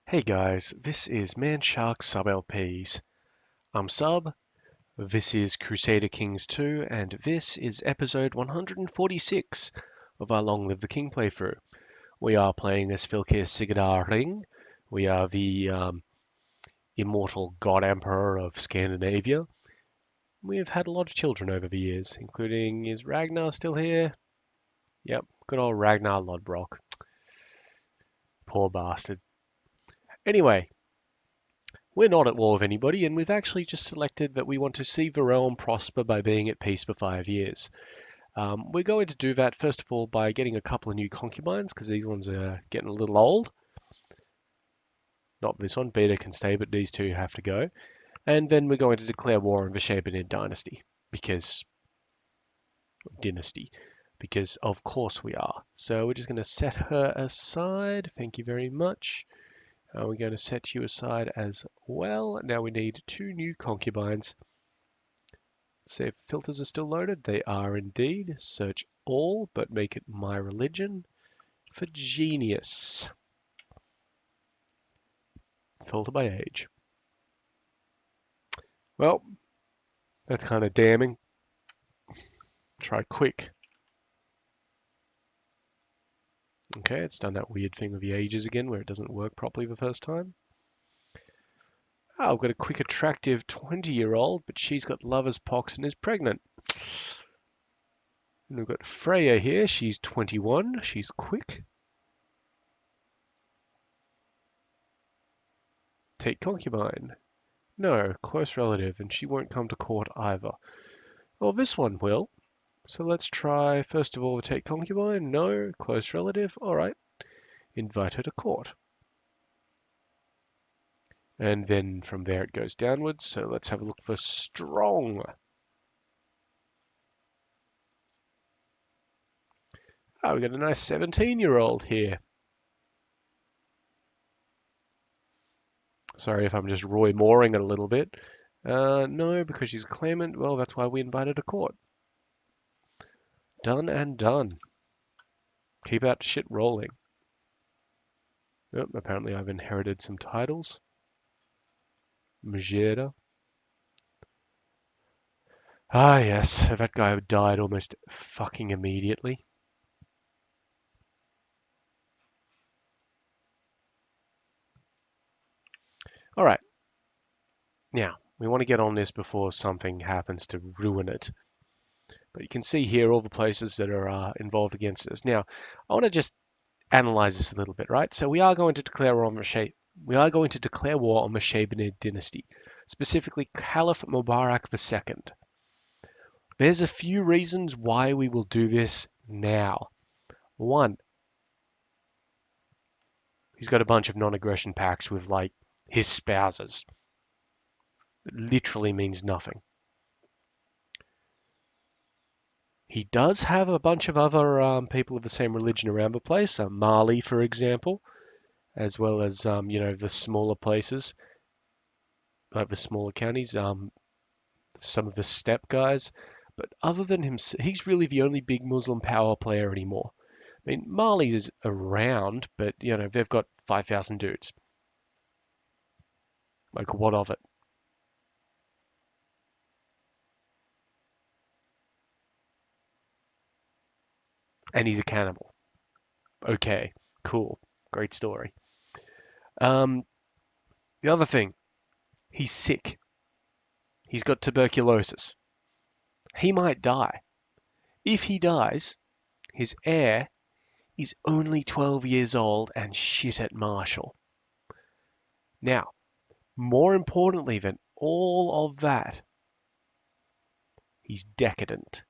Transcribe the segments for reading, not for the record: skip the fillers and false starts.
Hey guys, this is Manshark Sub LPs. I'm Sub, this is Crusader Kings II, and this is episode 146 of our Long Live the King playthrough. We are playing as Crusader Ring. We are the immortal god emperor of Scandinavia. We have had a lot of children over the years, including, is Ragnar still here? Yep, good old Ragnar Lodbrok. Poor bastard. Anyway, we're not at war with anybody, and we've actually just selected that we want to see the realm prosper by being at peace for 5 years. We're going to do that, first of all, by getting a couple of new concubines, because these ones are getting a little old. Not this one, Beta can stay, but these two have to go. And then we're going to declare war on the Shabanid dynasty, because of course we are. So we're just going to set her aside. Thank you very much. We're going to set you aside as well. Now we need 2 new concubines. See if filters are still loaded. They are indeed. Search all, but make it my religion for genius. Filter by age. Well, that's kind of damning. Try quick. Okay, it's done that weird thing with the ages again where it doesn't work properly the first time. Oh, I've got a quick, attractive 20-year-old, but she's got lover's pox and is pregnant. And we've got Freya here. She's 21. She's quick. Take concubine. No, close relative, and she won't come to court either. Well, this one will. So let's try, first of all, take concubine. No, close relative. All right. Invite her to court. And then from there it goes downwards. So let's have a look for strong. Oh, we got a nice 17-year-old here. Sorry if I'm just Roy Mooring it a little bit. No, because she's a claimant. Well, that's why we invited her to court. Done and done. Keep that shit rolling. Oh, apparently I've inherited some titles. Majeda. Ah, yes, that guy died almost fucking immediately. All right. Now, we want to get on this before something happens to ruin it. But you can see here all the places that are involved against us. Now, I want to just analyze this a little bit, right? So we are going to declare war on the Shabanid dynasty, specifically Caliph Mubarak II. There's a few reasons why we will do this now. One, he's got a bunch of non-aggression pacts with like his spouses. It literally means nothing. He does have a bunch of other people of the same religion around the place. Mali, for example, as well as the smaller places, like the smaller counties. Some of the steppe guys. But other than him, he's really the only big Muslim power player anymore. I mean, Mali is around, but they've got 5,000 dudes. Like, what of it? And he's a cannibal. Okay, cool, great story. Um, the other thing, he's sick. He's got tuberculosis. He might die. If he dies, his heir is only 12 years old and shit at martial. Now, more importantly than all of that, he's decadent.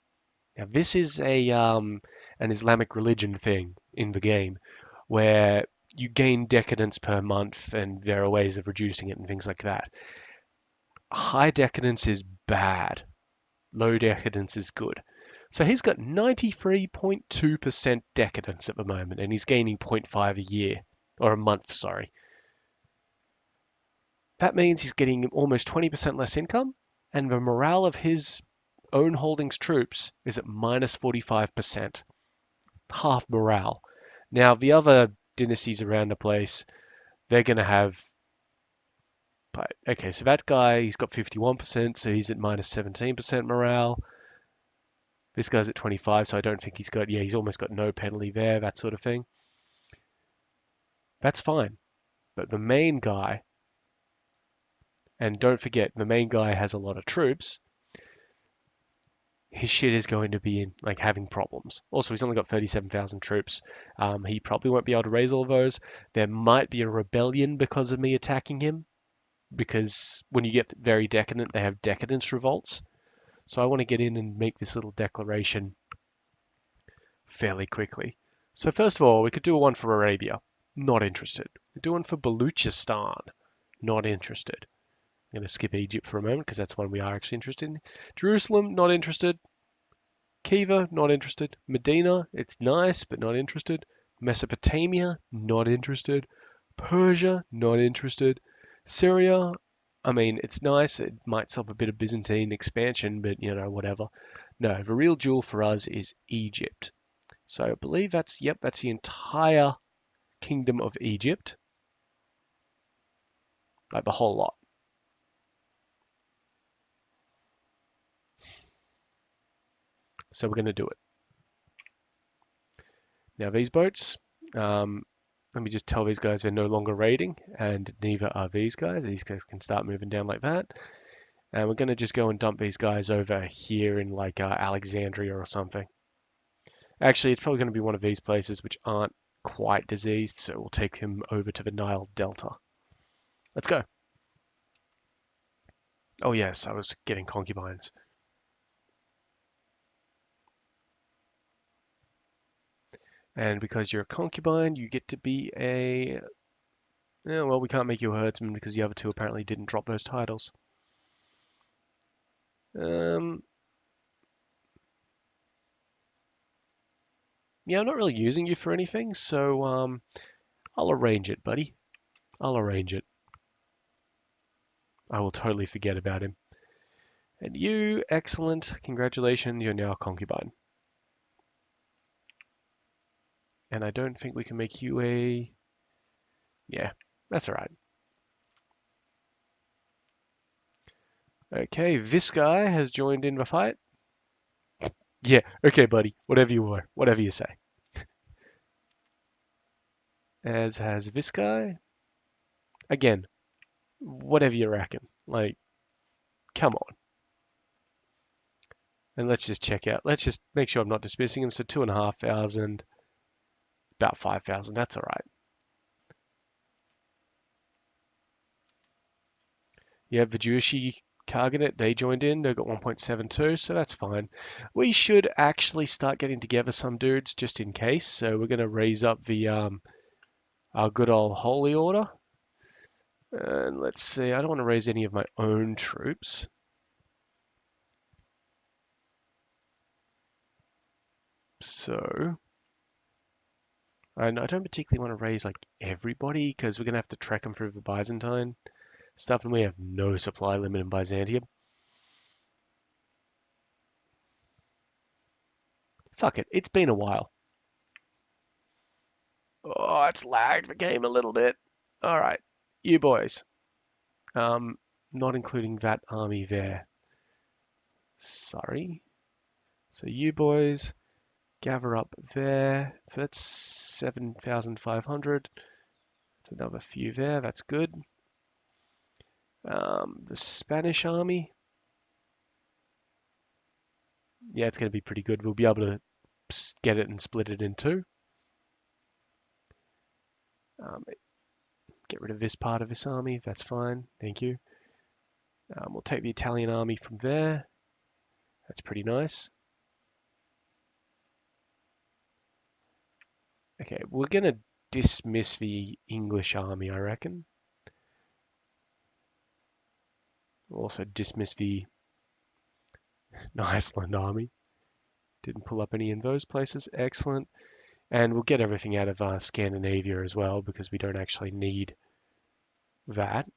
Now, this is an Islamic religion thing in the game where you gain decadence per month and there are ways of reducing it and things like that. High decadence is bad. Low decadence is good. So he's got 93.2% decadence at the moment, and he's gaining 0.5 a year, or a month, sorry. That means he's getting almost 20% less income, and the morale of his own holdings troops is at minus 45%. Half morale. Now, the other dynasties around the place, they're going to have. Okay, so that guy, he's got 51%, so he's at minus 17% morale. This guy's at 25, so I don't think he's got, yeah, he's almost got no penalty there, that sort of thing. That's fine. But the main guy, and don't forget, the main guy has a lot of troops. His shit is going to be in, like, having problems. Also, he's only got 37,000 troops. He probably won't be able to raise all those. There might be a rebellion because of me attacking him, because when you get very decadent, they have decadence revolts. So I want to get in and make this little declaration fairly quickly. So first of all, we could do one for Arabia. Not interested. We could do one for Baluchistan. Not interested. I'm going to skip Egypt for a moment because that's one we are actually interested in. Jerusalem, not interested. Kiva, not interested. Medina, it's nice, but not interested. Mesopotamia, not interested. Persia, not interested. Syria, I mean, it's nice. It might solve a bit of Byzantine expansion, but whatever. No, the real jewel for us is Egypt. So I believe that's the entire kingdom of Egypt, like the whole lot. So we're going to do it. Now these boats, let me just tell these guys they're no longer raiding, and neither are these guys. These guys can start moving down like that. And we're going to just go and dump these guys over here in like Alexandria or something. Actually, it's probably going to be one of these places which aren't quite diseased, so we'll take him over to the Nile Delta. Let's go. Oh yes, I was getting concubines. And because you're a concubine, you get to be a... Yeah, well, we can't make you a herdsman because the other two apparently didn't drop those titles. Yeah, I'm not really using you for anything, so I'll arrange it, buddy. I'll arrange it. I will totally forget about him. And you, excellent. Congratulations, you're now a concubine. And I don't think we can make you a... Yeah, that's all right. Okay, this guy has joined in the fight. Yeah, okay, buddy. Whatever you were. Whatever you say. As has this guy. Again, whatever you reckon. Like, come on. And let's just check out. Let's just make sure I'm not dismissing him. So 2,500, about 5,000. That's all right. Yeah, the Jewish Kaghanate, they joined in. They've got 1.72, so that's fine. We should actually start getting together some dudes just in case. So we're going to raise up the our good old Holy Order. And let's see, I don't want to raise any of my own troops. So, and I don't particularly want to raise like everybody because we're going to have to trek them through the Byzantine stuff, and we have no supply limit in Byzantium. Fuck it, it's been a while. Oh, it's lagged the game a little bit. All right, you boys. Not including that army there. Sorry. So you boys gather up there. So that's 7,500. That's another few there. That's good. The Spanish army. Yeah, it's going to be pretty good. We'll be able to get it and split it in two. Get rid of this part of this army. That's fine. Thank you. We'll take the Italian army from there. That's pretty nice. Okay, we're going to dismiss the English army, I reckon. We'll also dismiss the Iceland army. Didn't pull up any in those places. Excellent. And we'll get everything out of Scandinavia as well because we don't actually need that.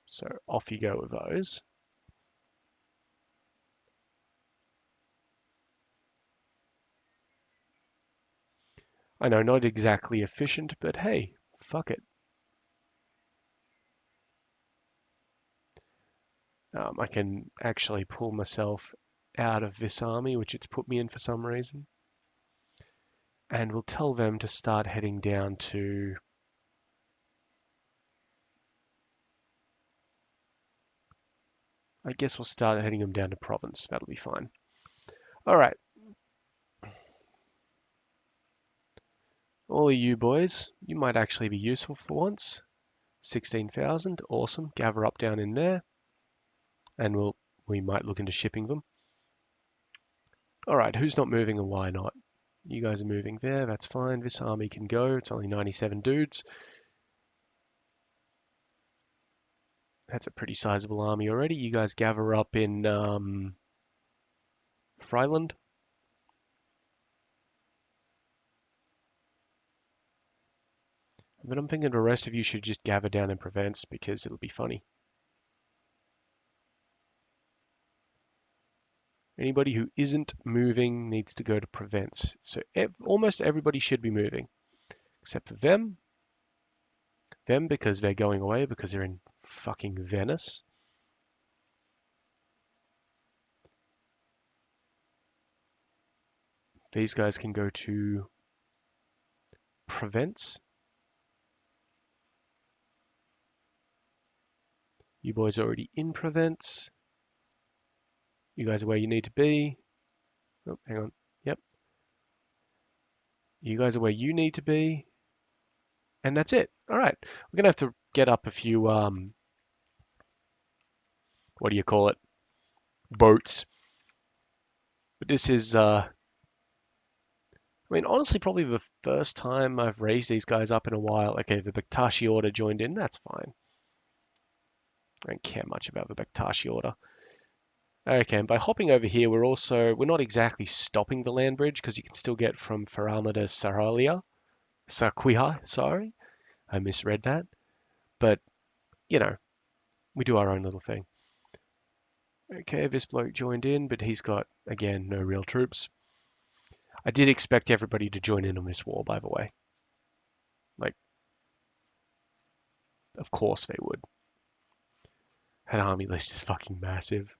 So off you go with those. I know, not exactly efficient, but hey, fuck it. I can actually pull myself out of this army, which it's put me in for some reason. And we'll tell them to start heading down to... I guess we'll start heading them down to province. That'll be fine. All right. All of you boys, you might actually be useful for once. 16,000, awesome. Gather up down in there, and we might look into shipping them. All right, who's not moving and why not? You guys are moving there, that's fine. This army can go. It's only 97 dudes. That's a pretty sizable army already. You guys gather up in Fryland. But I'm thinking the rest of you should just gather down in Provence because it'll be funny. Anybody who isn't moving needs to go to Provence. So almost everybody should be moving, except for them. Them because they're going away because they're in fucking Venice. These guys can go to Provence. You boys are already in Provence. You guys are where you need to be. Oh, hang on. Yep. You guys are where you need to be. And that's it. All right. We're going to have to get up a few, what do you call it? Boats. But this is, I mean, honestly, probably the first time I've raised these guys up in a while. Okay, the Bektashi order joined in. That's fine. I don't care much about the Bektashi order. Okay, and by hopping over here, we're not exactly stopping the land bridge because you can still get from Farama to Sarquiha, sorry. I misread that. But, you know, we do our own little thing. Okay, this bloke joined in, but he's got, again, no real troops. I did expect everybody to join in on this war, by the way. Like, of course they would. That army list is fucking massive.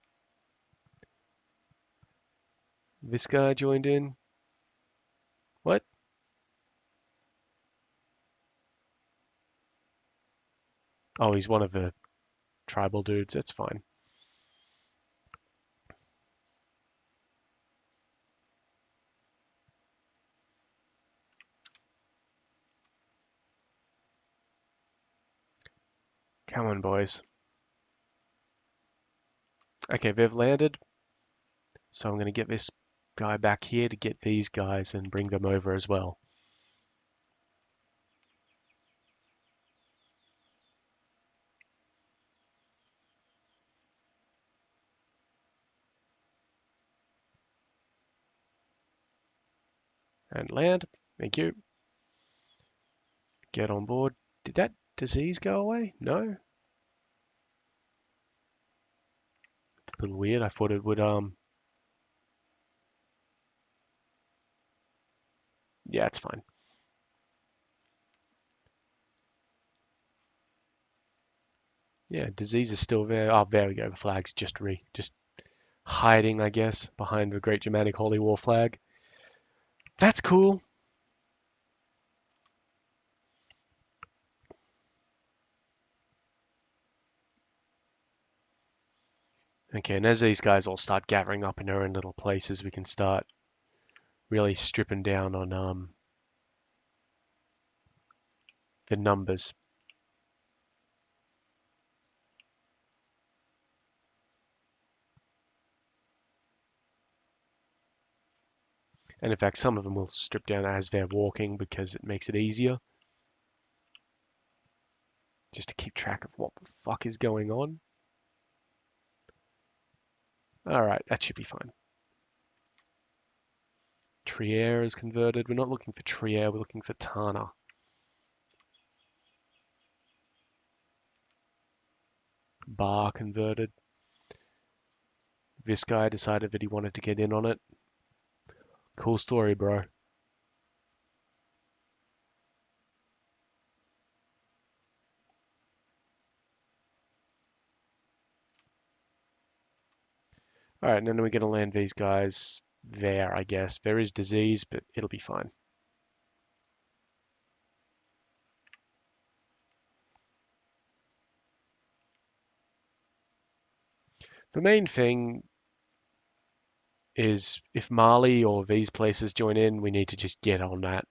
This guy joined in. What? Oh, he's one of the tribal dudes. That's fine. Come on, boys. Okay, they've landed. So I'm going to get this guy back here to get these guys and bring them over as well. And land. Thank you. Get on board. Did that disease go away? No? It's a little weird. I thought it would, yeah, it's fine. Yeah, disease is still there. Oh, there we go. The flag's just hiding, I guess, behind the Great Germanic Holy War flag. That's cool. Okay, and as these guys all start gathering up in their own little places, we can start really stripping down on the numbers. And in fact, some of them will strip down as they're walking because it makes it easier. Just to keep track of what the fuck is going on. Alright, that should be fine. Trier is converted. We're not looking for Trier, we're looking for Tana. Bar converted. This guy decided that he wanted to get in on it. Cool story, bro. Alright, and then we're going to land these guys there, I guess. There is disease, but it'll be fine. The main thing is if Mali or these places join in, we need to just get on that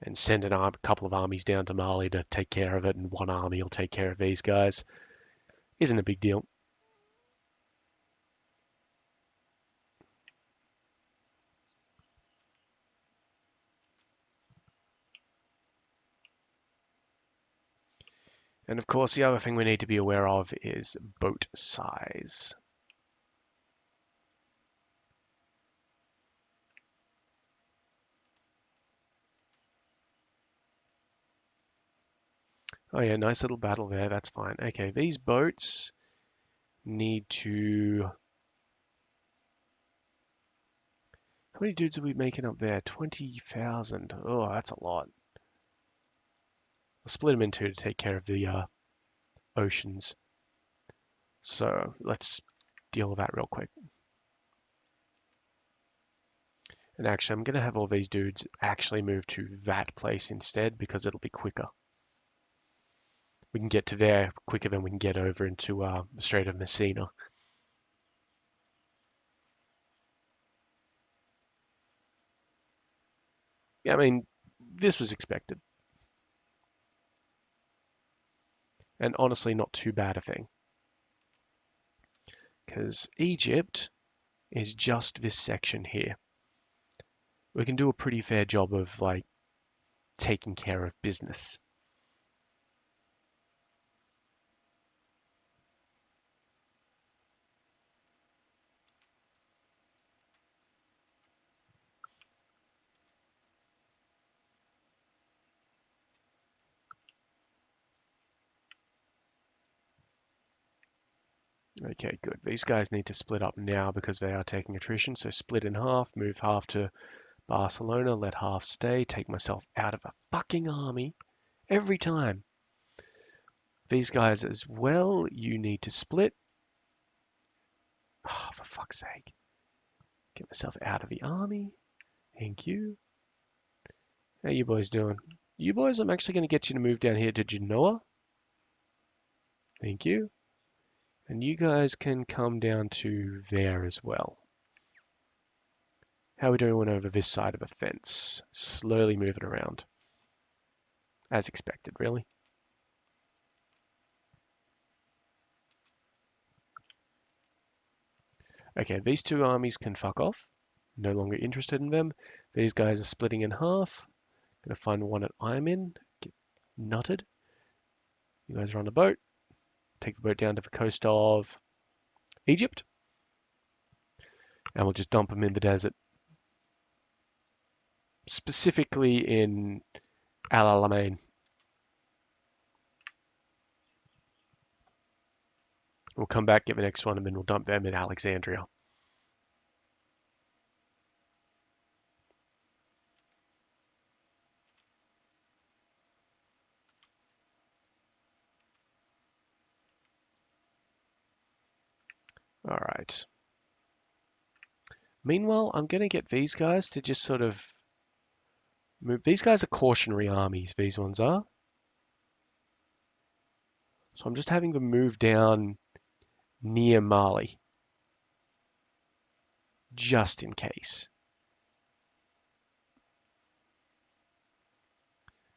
and send a couple of armies down to Mali to take care of it, and one army will take care of these guys. Isn't a big deal. And of course, the other thing we need to be aware of is boat size. Oh yeah, nice little battle there, that's fine. Okay, these boats need to... How many dudes are we making up there? 20,000. Oh, that's a lot. I'll split them in two to take care of the oceans. So let's deal with that real quick. And actually, I'm going to have all these dudes actually move to that place instead because it'll be quicker. We can get to there quicker than we can get over into the Strait of Messina. Yeah, I mean, this was expected. And honestly, not too bad a thing. Because Egypt is just this section here. We can do a pretty fair job of, like, taking care of business. Okay, good. These guys need to split up now because they are taking attrition. So split in half, move half to Barcelona, let half stay, take myself out of a fucking army every time. These guys as well, you need to split. Oh, for fuck's sake. Get myself out of the army. Thank you. How you boys doing? You boys, I'm actually going to get you to move down here to Genoa. Thank you. And you guys can come down to there as well. How are we doing over this side of the fence? Slowly moving around. As expected, really. Okay, these two armies can fuck off. No longer interested in them. These guys are splitting in half. Gonna find one that I'm in. Get nutted. You guys are on a boat. Take the boat down to the coast of Egypt. And we'll just dump them in the desert. Specifically in Al Alamein. We'll come back, get the next one, and then we'll dump them in Alexandria. All right. Meanwhile, I'm going to get these guys to just sort of move. These guys are cautionary armies, these ones are. So I'm just having them move down near Mali, just in case.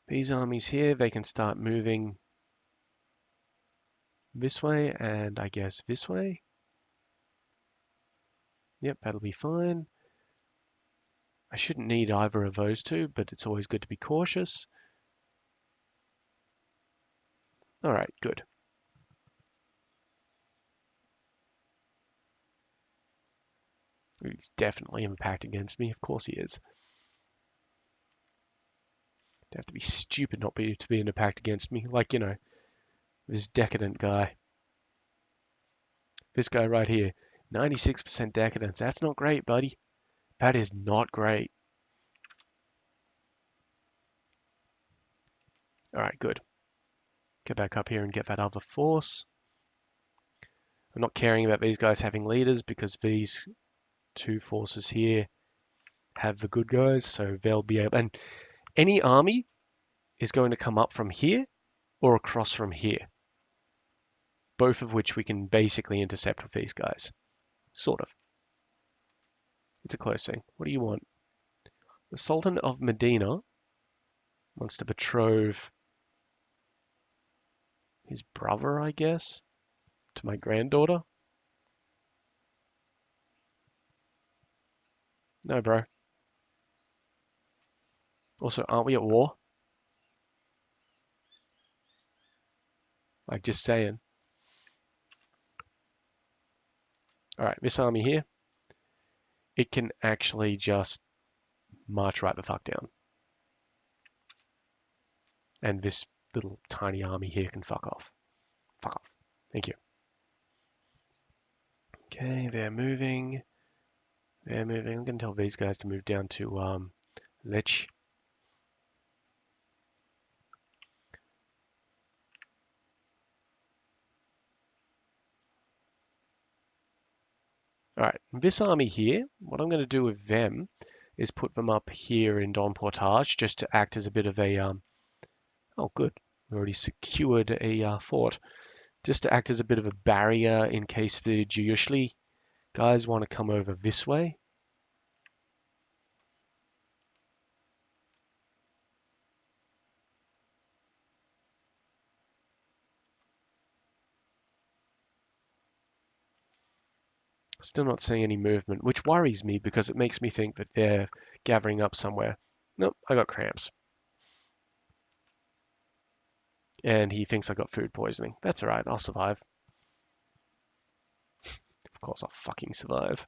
These armies here, they can start moving this way and I guess this way. Yep, that'll be fine. I shouldn't need either of those two, but it's always good to be cautious. All right, good. He's definitely in pact against me. Of course he is. They have to be stupid not to be in a pact against me. Like, you know, this decadent guy. This guy right here. 96% decadence. That's not great, buddy. That is not great. All right, good. Get back up here and get that other force. I'm not caring about these guys having leaders because these two forces here have the good guys, so they'll be able. And any army is going to come up from here or across from here, both of which we can basically intercept with these guys. Sort of. It's a close thing. What do you want? The Sultan of Medina wants to betroth his brother, I guess, to my granddaughter. No, bro. Also, aren't we at war? Like, just saying. Alright, this army here, it can actually just march right the fuck down. And this little tiny army here can fuck off. Fuck off. Thank you. Okay, they're moving. They're moving. I'm going to tell these guys to move down to Lech. Alright, this army here, what I'm going to do with them is put them up here in Don Portage just to act as a bit of a, oh good, we already secured a fort, just to act as a bit of a barrier in case the Juyushli guys want to come over this way. Still not seeing any movement, which worries me because it makes me think that they're gathering up somewhere. Nope, I got cramps. And he thinks I got food poisoning. That's alright, I'll survive. Of course I'll fucking survive.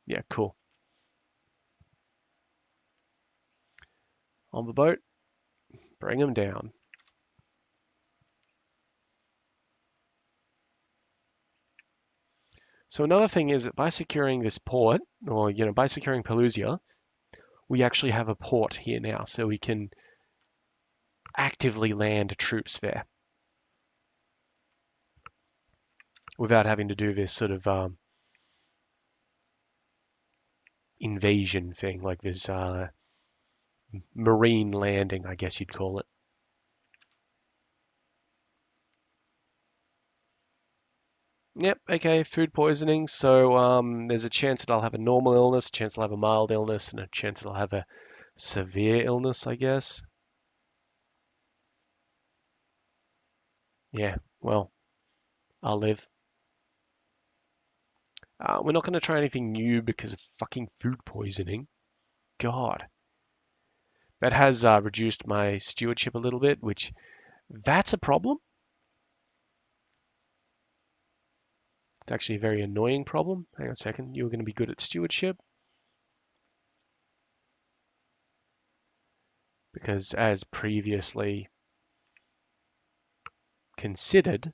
Yeah, cool. On the boat, bring him down. So another thing is that by securing this port, or by securing Pelusia, we actually have a port here now, so we can actively land troops there without having to do this sort of invasion thing, like this marine landing, I guess you'd call it. Yep, okay, food poisoning. So there's a chance that I'll have a normal illness, a chance I'll have a mild illness, and a chance that I'll have a severe illness, I guess. Yeah, well, I'll live. We're not going to try anything new because of fucking food poisoning. God. That has reduced my stewardship a little bit, which that's a problem. It's actually a very annoying problem. Hang on a second. You're going to be good at stewardship. Because as previously considered,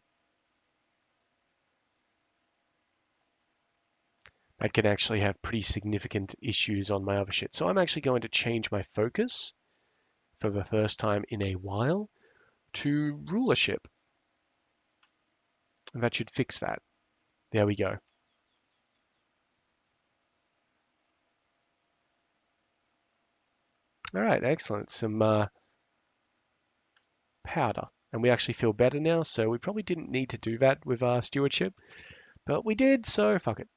I can actually have pretty significant issues on my other shit. So I'm actually going to change my focus for the first time in a while to rulership. And that should fix that. There we go. All right, excellent. Some powder. And we actually feel better now, so we probably didn't need to do that with our stewardship. But we did, so fuck it.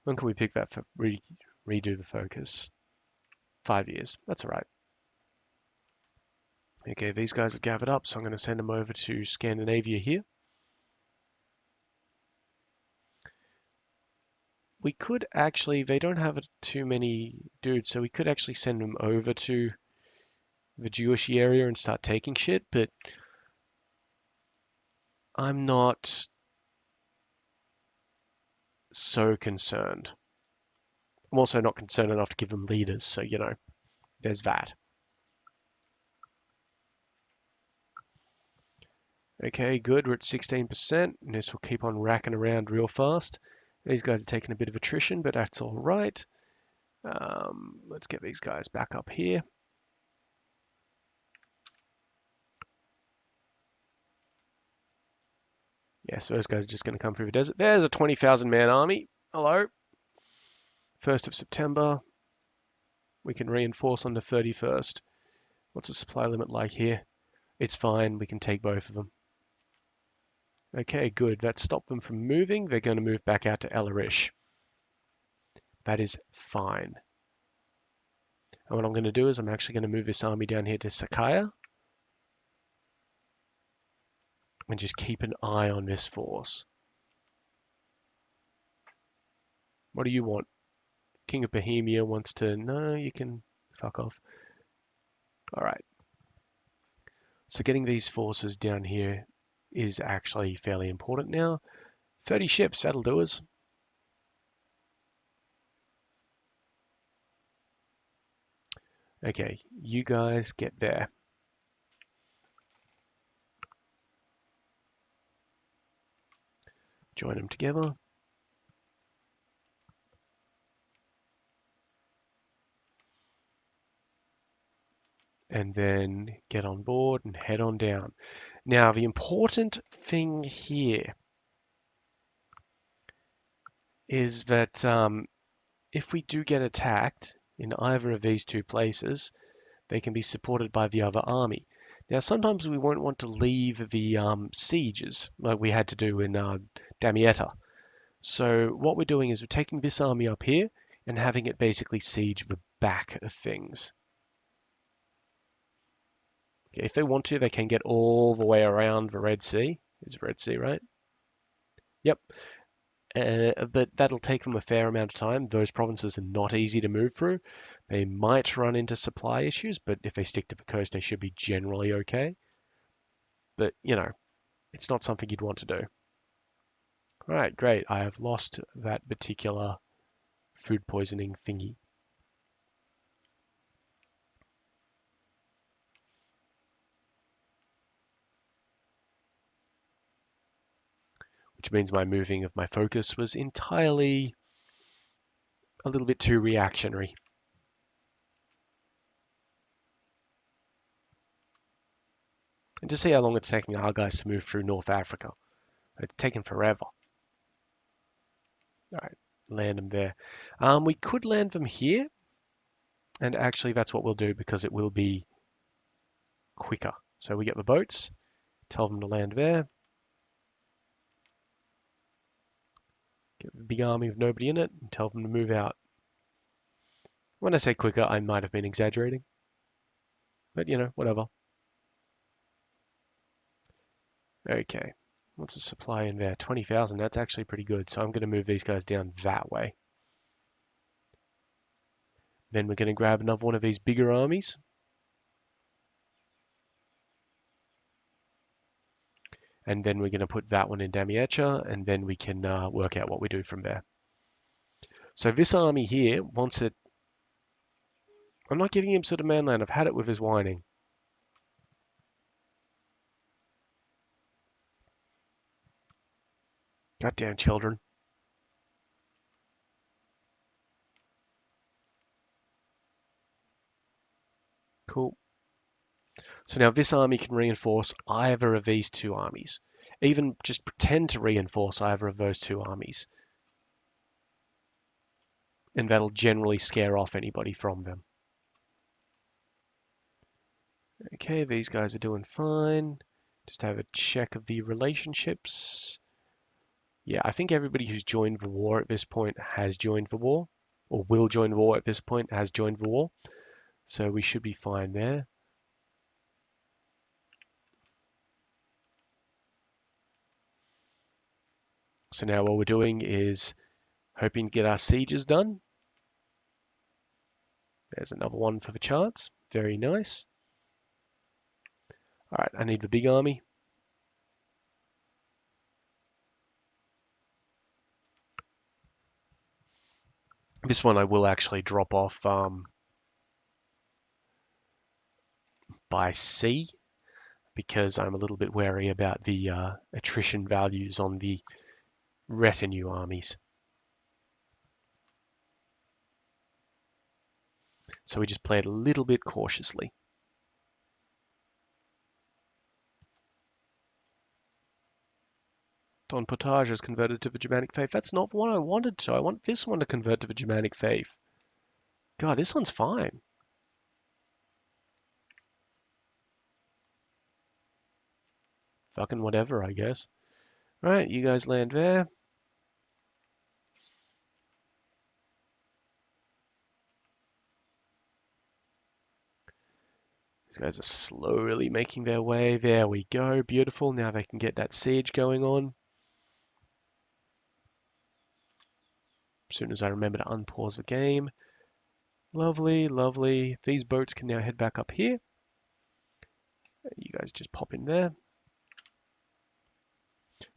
When can we pick that for redo the focus? 5 years. That's all right. Okay, these guys are gathered up, so I'm going to send them over to Scandinavia here. We could actually, they don't have too many dudes, so we could actually send them over to the Jewish area and start taking shit, but I'm not so concerned. I'm also not concerned enough to give them leaders, so there's that. Okay, good, we're at 16%, and this will keep on racking around real fast. These guys are taking a bit of attrition, but that's all right. Let's get these guys back up here. Yeah, so those guys are just going to come through the desert. There's a 20,000 man army. Hello. 1st of September. We can reinforce on the 31st. What's the supply limit like here? It's fine. We can take both of them. Okay, good. That stopped them from moving. They're going to move back out to Elarish. That is fine. And what I'm going to do is I'm actually going to move this army down here to Sakaya and just keep an eye on this force. What do you want? King of Bohemia wants to... No, you can fuck off. All right. So getting these forces down here is actually fairly important now. 30 ships, that'll do us. Okay, you guys get there. Join them together. And then get on board and head on down. Now, the important thing here is that if we do get attacked in either of these two places, they can be supported by the other army. Now, sometimes we won't want to leave the sieges like we had to do in Damietta. So what we're doing is we're taking this army up here and having it basically siege the back of things. Okay, if they want to, they can get all the way around the Red Sea. It's the Red Sea, right? Yep. But that'll take them a fair amount of time. Those provinces are not easy to move through. They might run into supply issues, but if they stick to the coast, they should be generally okay. But, you know, it's not something you'd want to do. All right, great. I have lost that particular food poisoning thingy. Which means my moving of my focus was entirely a little bit too reactionary. And to see how long it's taking our guys to move through North Africa. It's taken forever. All right, land them there. We could land them here. And actually, that's what we'll do because it will be quicker. So we get the boats, tell them to land there. Get the big army with nobody in it and tell them to move out. When I say quicker, I might have been exaggerating. But, you know, whatever. Okay. What's the supply in there? 20,000. That's actually pretty good. So I'm going to move these guys down that way. Then we're going to grab another one of these bigger armies. And then we're going to put that one in Damietta, and then we can work out what we do from there. So this army here wants it. I'm not giving him sort of manland. I've had it with his whining. Goddamn children. Cool. So now this army can reinforce either of these two armies. Even just pretend to reinforce either of those two armies. And that'll generally scare off anybody from them. Okay, these guys are doing fine. Just have a check of the relationships. Yeah, I think everybody who's joined the war at this point has joined the war, or will join the war at this point has joined the war. So we should be fine there. So now what we're doing is hoping to get our sieges done. There's another one for the charts. Very nice. All right, I need the big army. This one I will actually drop off by sea because I'm a little bit wary about the attrition values on the retinue armies. So we just play it a little bit cautiously. Don Potage has converted to the Germanic faith. That's not what I wanted to. I want this one to convert to the Germanic faith. God, this one's fine. Fucking whatever, I guess. Right, you guys land there. These guys are slowly making their way. There we go. Beautiful. Now they can get that siege going on. As soon as I remember to unpause the game. Lovely, lovely. These boats can now head back up here. You guys just pop in there.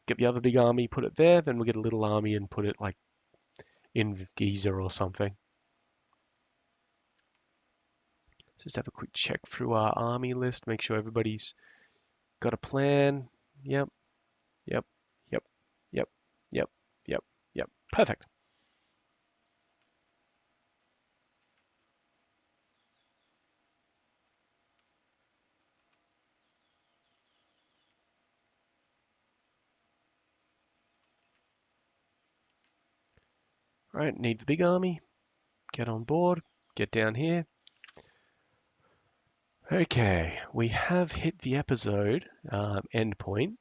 Get the other big army, put it there. Then we'll get a little army and put it like in Giza or something. Just have a quick check through our army list. Make sure everybody's got a plan. Yep, yep, yep, yep, yep, yep, yep. Perfect. All right, need the big army. Get on board. Get down here. Okay, we have hit the episode end point,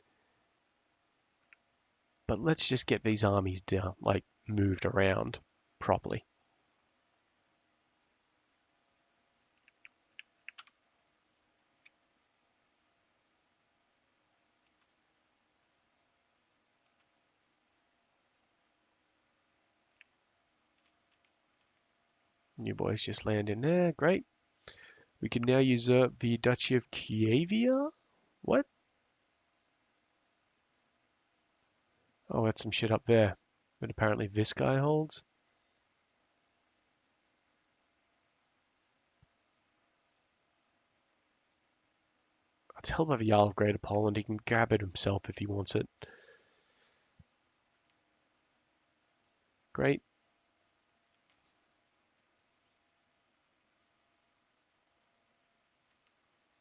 but let's just get these armies down, like moved around properly. You boys just land in there. Great. We can now usurp the Duchy of Kievia. What? Oh, that's some shit up there. But apparently this guy holds. I'll tell by the Jarl of Greater Poland. He can grab it himself if he wants it. Great.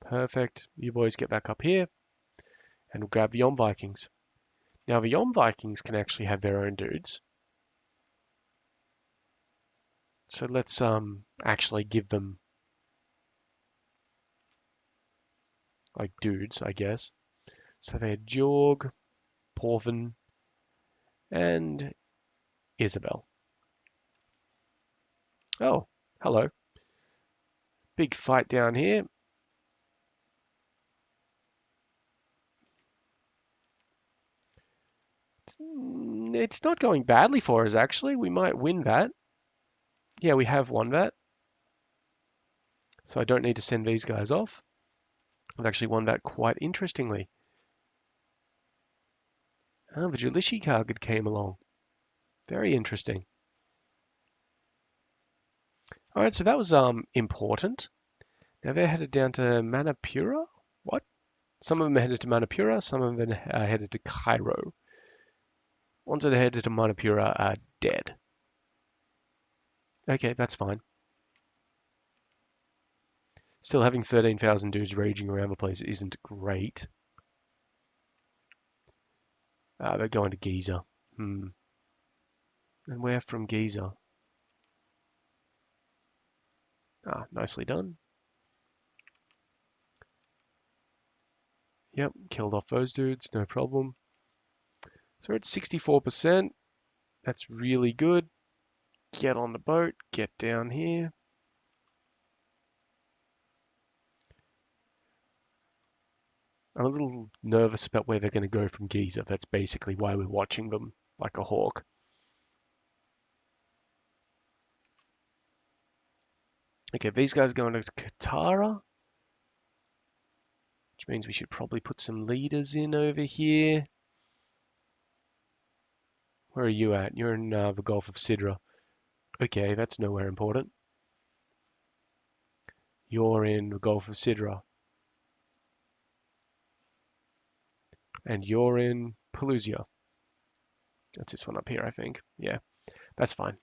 Perfect. You boys get back up here. And we'll grab the Yom Vikings. Now the Yom Vikings can actually have their own dudes. So let's actually give them like dudes, I guess. So they had Jorg, Porven, and Isabel. Oh, hello. Big fight down here. It's not going badly for us, actually. We might win that. Yeah, we have won that. So I don't need to send these guys off. I've actually won that quite interestingly. Oh, the Julishi Kargad came along. Very interesting. All right, so that was important. Now they're headed down to Manipura. What? Some of them are headed to Manipura. Some of them are headed to Cairo. Ones that are headed to Manipura are dead. Okay, that's fine. Still having 13,000 dudes raging around the place isn't great. They're going to Giza. And where from Giza? Nicely done. Yep, killed off those dudes, no problem. So we're at 64%. That's really good. Get on the boat, get down here. I'm a little nervous about where they're going to go from Giza. That's basically why we're watching them like a hawk. Okay, these guys are going to Katara, which means we should probably put some leaders in over here. Where are you at? You're in the Gulf of Sidra. Okay, that's nowhere important. You're in the Gulf of Sidra. And you're in Pelusia. That's this one up here, I think. Yeah, that's fine.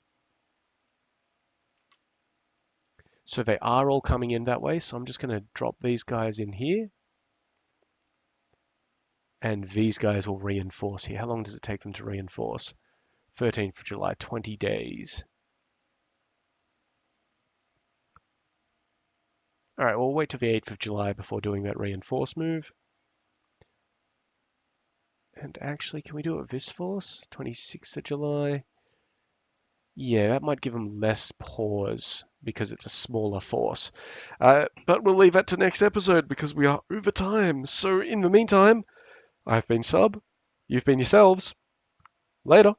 So they are all coming in that way, so I'm just going to drop these guys in here. And these guys will reinforce here. How long does it take them to reinforce? 13th of July, 20 days. All right, we'll wait till the 8th of July before doing that reinforce move. And actually, can we do it with this force? 26th of July. Yeah, that might give them less pause because it's a smaller force. But we'll leave that to next episode because we are over time. So in the meantime, I've been Sub. You've been yourselves. Later.